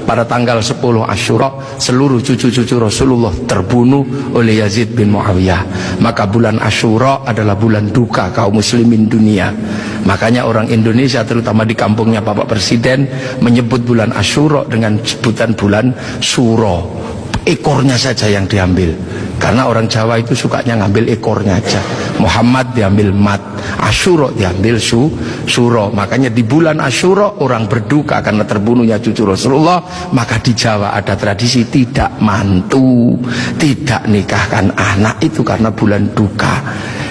pada tanggal 10 Asyura seluruh cucu-cucu Rasulullah terbunuh oleh Yazid bin Muawiyah. Maka bulan Asyura adalah bulan duka kaum muslimin dunia. Makanya orang Indonesia terutama di kampungnya Bapak Presiden menyebut bulan Asyura dengan sebutan bulan Suro. Ekornya saja yang diambil, karena orang Jawa itu sukanya ngambil ekornya aja. Muhammad diambil mat, Asyura diambil suro. Makanya di bulan Asyura orang berduka karena terbunuhnya cucu Rasulullah. Maka di Jawa ada tradisi tidak mantu, tidak nikahkan anak, itu karena bulan duka.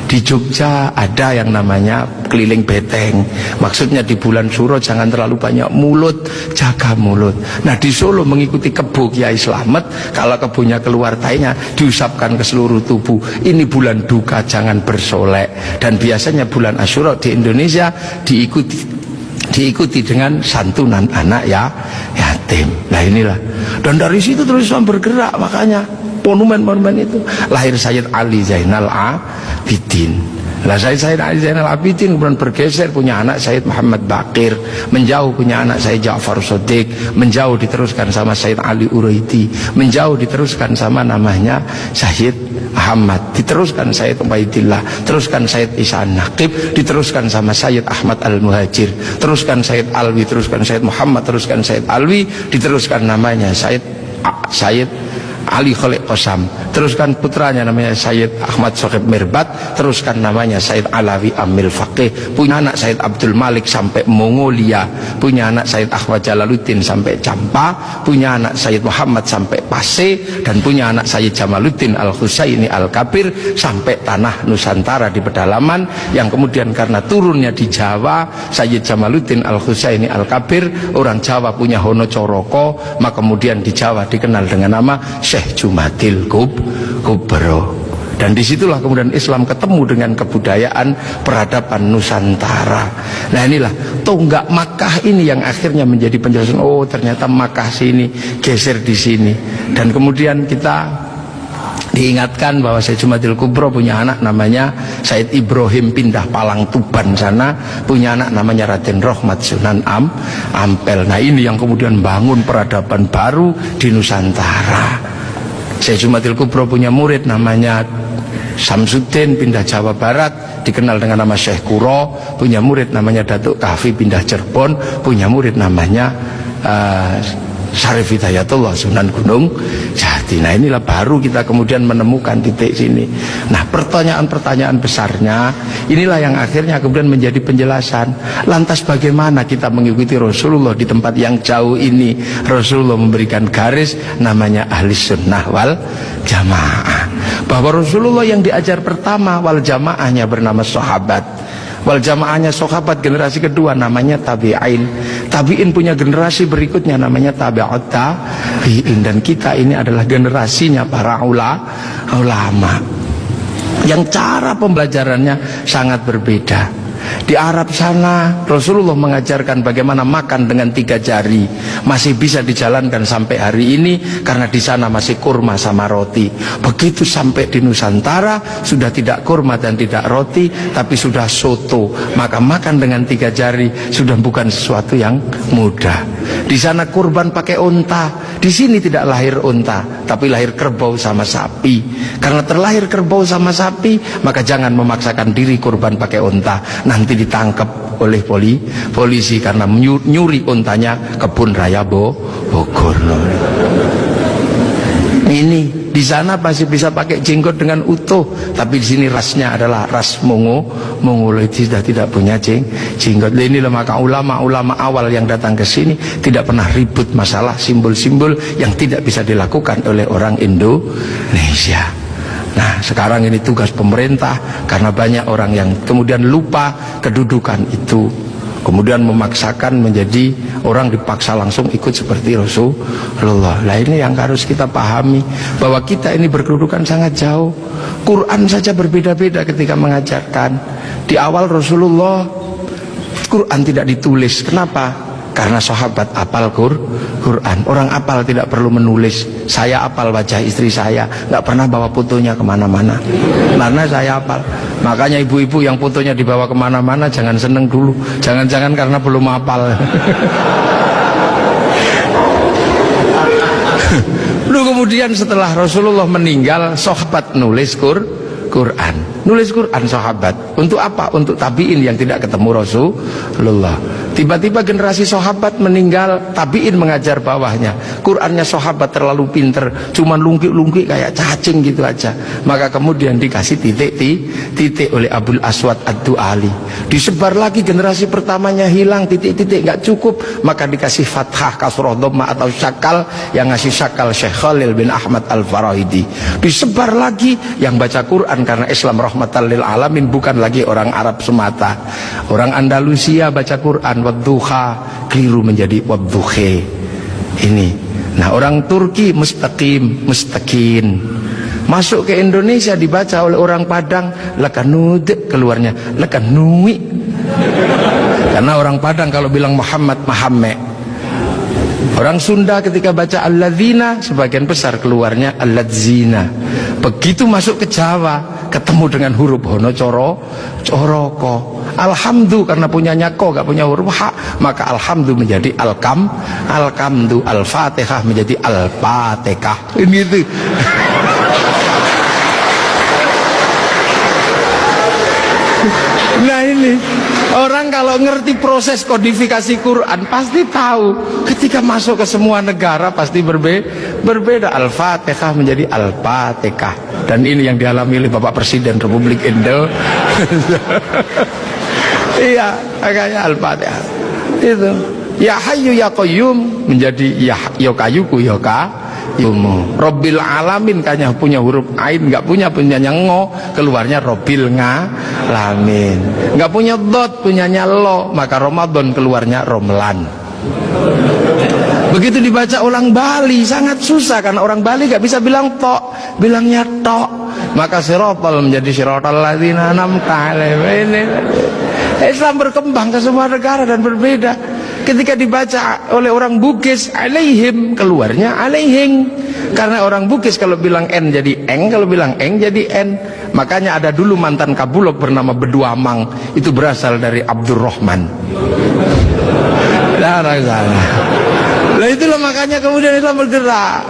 Di Jogja ada yang namanya keliling beteng. Maksudnya di bulan Suro jangan terlalu banyak mulut, jaga mulut. Nah di Solo mengikuti kebo Kiai Slamet, kalau kebonya keluar tainya diusapkan ke seluruh tubuh. Ini bulan duka, jangan bersolek. Dan biasanya bulan Asyura di Indonesia diikuti dengan santunan anak yatim. Nah inilah. Dan dari situ terus Islam bergerak, makanya monumen-monumen itu lahir Sayyid Ali Zainal Abidin. Lah Sayyid Ali Zainal Abidin kemudian bergeser, punya anak Sayyid Muhammad Baqir, menjauh punya anak Sayyid Ja'far Shadiq, menjauh diteruskan sama Sayyid Ali Uraidi, menjauh diteruskan sama namanya Sayyid Ahmad, diteruskan Sayyid Ubaidillah, teruskan Sayyid Isa Naqib, diteruskan sama Sayyid Ahmad Al-Muhajir, teruskan Sayyid Alwi, teruskan Sayyid Muhammad, teruskan Sayyid Alwi, diteruskan namanya Sayyid Ali Khalid Qasam, teruskan putranya namanya Sayyid Ahmad Sohib Mirbat, teruskan namanya Sayyid Alawi Amil Faqih, punya anak Sayyid Abdul Malik sampai Mongolia, punya anak Sayyid Ahmad Jalaluddin sampai Campa, punya anak Sayyid Muhammad sampai Pase, dan punya anak Sayyid Jamaluddin Al-Husaini Al-Kabir sampai tanah Nusantara di pedalaman, yang kemudian karena turunnya di Jawa, Sayyid Jamaluddin Al-Husaini Al-Kabir, orang Jawa punya Hono Coroko, maka kemudian di Jawa dikenal dengan nama Syekh Jumadil Kubro. Dan disitulah kemudian Islam ketemu dengan kebudayaan peradaban Nusantara. Nah inilah tonggak Makkah ini yang akhirnya menjadi penjelasan, oh ternyata Makkah sini geser di sini. Dan kemudian kita diingatkan bahwa Syekh Jumadil Kubro punya anak namanya Said Ibrahim pindah Palang Tuban sana, punya anak namanya Raden Rohmat Sunan Ampel. Nah ini yang kemudian bangun peradaban baru di Nusantara. Syekh Jumadil Kubro punya murid namanya Samsuddin pindah Jawa Barat, dikenal dengan nama Syekh Kuro, punya murid namanya Datuk Kahfi pindah Cirebon, punya murid namanya Syarif Hidayatullah Sunan Gunung Jati. Nah inilah baru kita kemudian menemukan titik sini. Nah pertanyaan-pertanyaan besarnya inilah yang akhirnya kemudian menjadi penjelasan. Lantas bagaimana kita mengikuti Rasulullah di tempat yang jauh ini? Rasulullah memberikan garis namanya ahli sunnah wal jamaah, bahwa Rasulullah yang diajar pertama wal jamaahnya bernama sahabat, wal jamaahnya sahabat generasi kedua namanya tabi'in, tabi'in punya generasi berikutnya namanya tabi'ut tabi'in, dan kita ini adalah generasinya para ulama yang cara pembelajarannya sangat berbeda. Di Arab sana Rasulullah mengajarkan bagaimana makan dengan 3 jari, masih bisa dijalankan sampai hari ini karena di sana masih kurma sama roti. Begitu sampai di Nusantara sudah tidak kurma dan tidak roti, tapi sudah soto. Maka makan dengan 3 jari sudah bukan sesuatu yang mudah. Di sana kurban pakai unta, di sini tidak lahir unta, tapi lahir kerbau sama sapi. Karena terlahir kerbau sama sapi, maka jangan memaksakan diri kurban pakai unta, nanti ditangkap oleh polisi karena nyuri untanya kebun raya Bogor. Ini di sana masih bisa pakai jenggot dengan utuh, tapi di sini rasnya adalah ras Mongoloid, sudah tidak punya jenggot. Inilah maka ulama-ulama awal yang datang ke sini tidak pernah ribut masalah simbol-simbol yang tidak bisa dilakukan oleh orang Indonesia. Nah sekarang ini tugas pemerintah, karena banyak orang yang kemudian lupa kedudukan itu, kemudian memaksakan menjadi orang dipaksa langsung ikut seperti Rasulullah. Nah ini yang harus kita pahami, bahwa kita ini berkedudukan sangat jauh. Quran saja berbeda-beda ketika mengajarkan. Di awal Rasulullah Quran tidak ditulis. Kenapa? Karena sahabat apal Quran. Orang apal tidak perlu menulis. Saya apal wajah istri saya, nggak pernah bawa fotonya kemana-mana, karena saya apal. Makanya ibu-ibu yang fotonya dibawa kemana-mana jangan seneng dulu. Jangan-jangan karena belum apal. kemudian setelah Rasulullah meninggal, sahabat nulis Quran. Nulis Quran sahabat. Untuk apa? Untuk tabiin yang tidak ketemu Rasulullah. Tiba-tiba generasi sahabat meninggal, tabiin mengajar bawahnya. Qurannya sahabat terlalu pinter, cuman lungkik-lungkik kayak cacing gitu aja. Maka kemudian dikasih titik oleh Abul Aswad Ad-Du'ali. Disebar lagi, generasi pertamanya hilang, titik-titik nggak cukup, maka dikasih fathah, kasroh, dhamma atau syakal. Yang ngasih syakal Syekh Khalil bin Ahmad Al-Farahidi. Disebar lagi, yang baca Quran karena Islam rahmatan lil alamin, bukan lagi orang Arab semata. Orang Andalusia baca Quran wadduha, keliru menjadi wadduhe. Ini. Nah, orang Turki mustaqim, mustaqin. Masuk ke Indonesia dibaca oleh orang Padang lakanud, keluarnya lakanui. Karena orang Padang kalau bilang Muhammad, Mahamme. Orang Sunda ketika baca alladzina, sebagian besar keluarnya alladzina. Begitu masuk ke Jawa, ketemu dengan huruf hono coroko. Alhamdu karena punyanya ko, gak punya huruf ha, maka alhamdu menjadi alkamdu, al-fatihah menjadi al-fatihah. Ini itu. Nah ini, orang kalau ngerti proses kodifikasi Quran pasti tahu. Ketika masuk ke semua negara pasti berbeda. Al-Fatihah menjadi Al-Fatihah. Dan ini yang dialami oleh Bapak Presiden Republik Indonesia. Iya, makanya Al-Fatihah. Itu. Ya Hayyu Ya Qayyum menjadi Ya Kayuku Ya Yumu. Robbil Alamin kayaknya punya huruf ain, nggak punyanya ngo, keluarnya Robbil Ngalamin. Nggak punya dot, punyanya lo, maka Ramadan keluarnya Romlan. Begitu dibaca orang Bali sangat susah, karena orang Bali nggak bisa bilang tok, bilangnya tok. Maka sirotol menjadi sirotol ladzina an'amta alaihim. Islam berkembang ke semua negara dan berbeda. Ketika dibaca oleh orang Bugis alaihim, keluarnya alaihing. Karena orang Bugis kalau bilang n jadi eng, kalau bilang eng jadi n. Makanya ada dulu mantan Kabulok bernama Beduamang, itu berasal dari Abdurrahman. Nah itulah makanya kemudian Islam bergerak.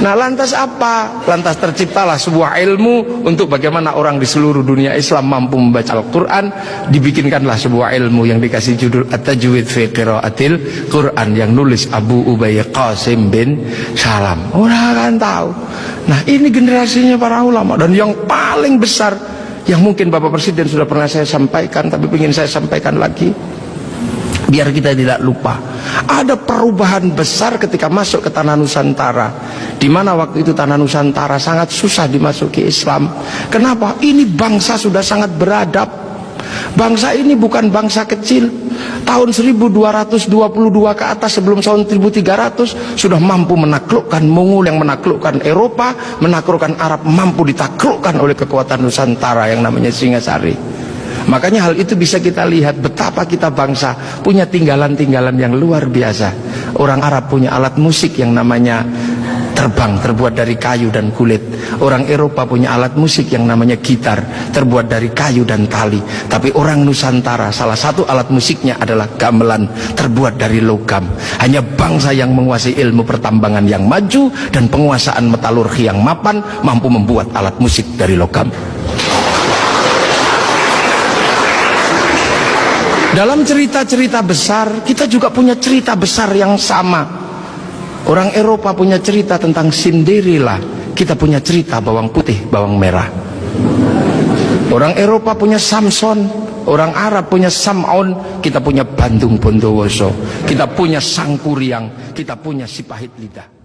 Nah lantas apa? Lantas terciptalah sebuah ilmu untuk bagaimana orang di seluruh dunia Islam mampu membaca Al-Quran. Dibikinkanlah sebuah ilmu yang dikasih judul At-Tajwid fi Qiraatil Quran, yang nulis Abu Ubay Qasim bin Salam. Orang akan tahu. Nah ini generasinya para ulama. Dan yang paling besar, yang mungkin Bapak Presiden sudah pernah saya sampaikan, tapi ingin saya sampaikan lagi biar kita tidak lupa. Ada perubahan besar ketika masuk ke tanah Nusantara, di mana waktu itu tanah Nusantara sangat susah dimasuki Islam. Kenapa? Ini bangsa sudah sangat beradab. Bangsa ini bukan bangsa kecil. Tahun 1222 ke atas, sebelum tahun 1300 sudah mampu menaklukkan Mongol yang menaklukkan Eropa, menaklukkan Arab, mampu ditaklukkan oleh kekuatan Nusantara yang namanya Singasari. Makanya hal itu bisa kita lihat betapa kita bangsa punya tinggalan-tinggalan yang luar biasa. Orang Arab punya alat musik yang namanya terbang, terbuat dari kayu dan kulit. Orang Eropa punya alat musik yang namanya gitar, terbuat dari kayu dan tali. Tapi orang Nusantara salah satu alat musiknya adalah gamelan, terbuat dari logam. Hanya bangsa yang menguasai ilmu pertambangan yang maju dan penguasaan metalurgi yang mapan mampu membuat alat musik dari logam. Dalam cerita-cerita besar, kita juga punya cerita besar yang sama. Orang Eropa punya cerita tentang Cinderella, kita punya cerita bawang putih, bawang merah. Orang Eropa punya Samson, orang Arab punya Sam'on, kita punya Bandung Bondowoso, kita punya Sangkuriang, kita punya Sipahit Lidah.